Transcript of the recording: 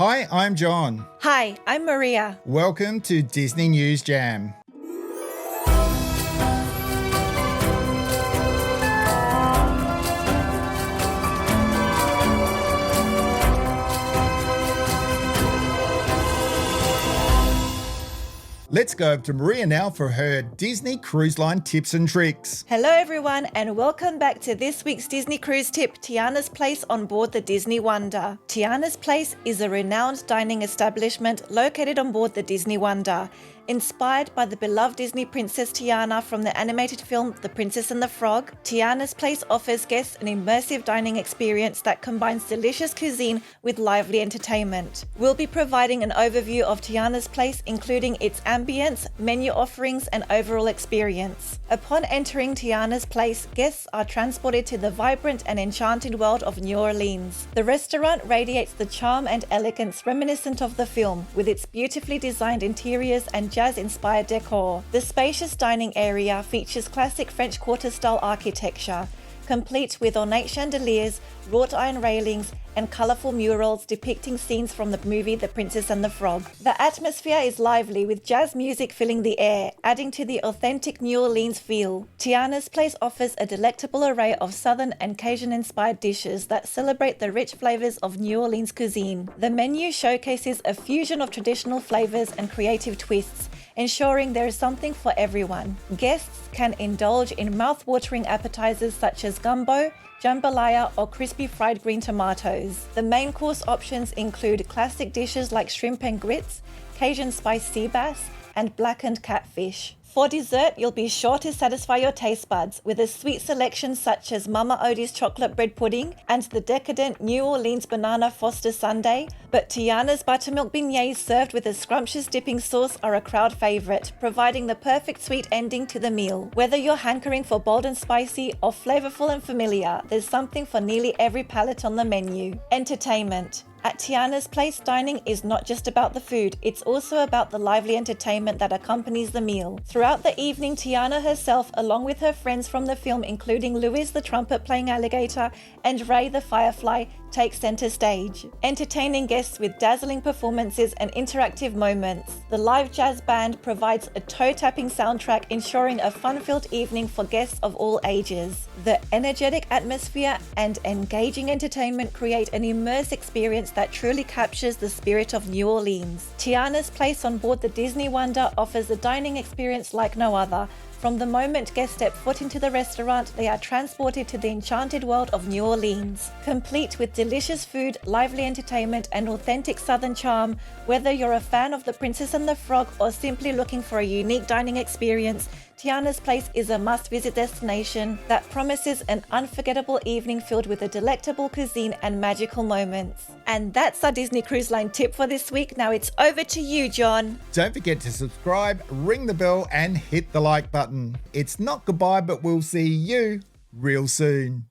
Hi, I'm John. Hi, I'm Maria. Welcome to Disney News Jam. Let's go over to Maria now for her Disney Cruise Line tips and tricks. Hello everyone and welcome back to this week's Disney Cruise tip, Tiana's Place on board the Disney Wonder. Tiana's Place is a renowned dining establishment located on board the Disney Wonder. Inspired by the beloved Disney princess Tiana from the animated film The Princess and the Frog, Tiana's Place offers guests an immersive dining experience that combines delicious cuisine with lively entertainment. We'll be providing an overview of Tiana's Place, including its ambience, menu offerings, and overall experience. Upon entering Tiana's Place, guests are transported to the vibrant and enchanted world of New Orleans. The restaurant radiates the charm and elegance reminiscent of the film, with its beautifully designed interiors and jazz-inspired decor. The spacious dining area features classic French Quarter-style architecture, complete with ornate chandeliers, wrought iron railings, and colourful murals depicting scenes from the movie The Princess and the Frog. The atmosphere is lively with jazz music filling the air, adding to the authentic New Orleans feel. Tiana's Place offers a delectable array of Southern and Cajun-inspired dishes that celebrate the rich flavours of New Orleans cuisine. The menu showcases a fusion of traditional flavours and creative twists, ensuring there is something for everyone. Guests can indulge in mouth-watering appetizers such as gumbo, jambalaya, or crispy fried green tomatoes. The main course options include classic dishes like shrimp and grits, Cajun spiced sea bass, and blackened catfish. For dessert, you'll be sure to satisfy your taste buds with a sweet selection such as Mama Odie's chocolate bread pudding and the decadent New Orleans banana Foster sundae, but Tiana's buttermilk beignets served with a scrumptious dipping sauce are a crowd favorite, providing the perfect sweet ending to the meal. Whether you're hankering for bold and spicy or flavorful and familiar, there's something for nearly every palate on the menu. Entertainment. At Tiana's Place, dining is not just about the food, it's also about the lively entertainment that accompanies the meal. Throughout the evening, Tiana herself, along with her friends from the film, including Louis the trumpet-playing alligator and Ray the firefly, take center stage, entertaining guests with dazzling performances and interactive moments. The live jazz band provides a toe-tapping soundtrack, ensuring a fun-filled evening for guests of all ages. The energetic atmosphere and engaging entertainment create an immersive experience that truly captures the spirit of New Orleans. Tiana's Place on board the Disney Wonder offers a dining experience like no other. From the moment guests step foot into the restaurant, they are transported to the enchanted world of New Orleans. Complete with delicious food, lively entertainment, and authentic Southern charm, whether you're a fan of The Princess and the Frog or simply looking for a unique dining experience, Tiana's Place is a must-visit destination that promises an unforgettable evening filled with a delectable cuisine and magical moments. And that's our Disney Cruise Line tip for this week. Now it's over to you, John. Don't forget to subscribe, ring the bell, and hit the like button. It's not goodbye, but we'll see you real soon.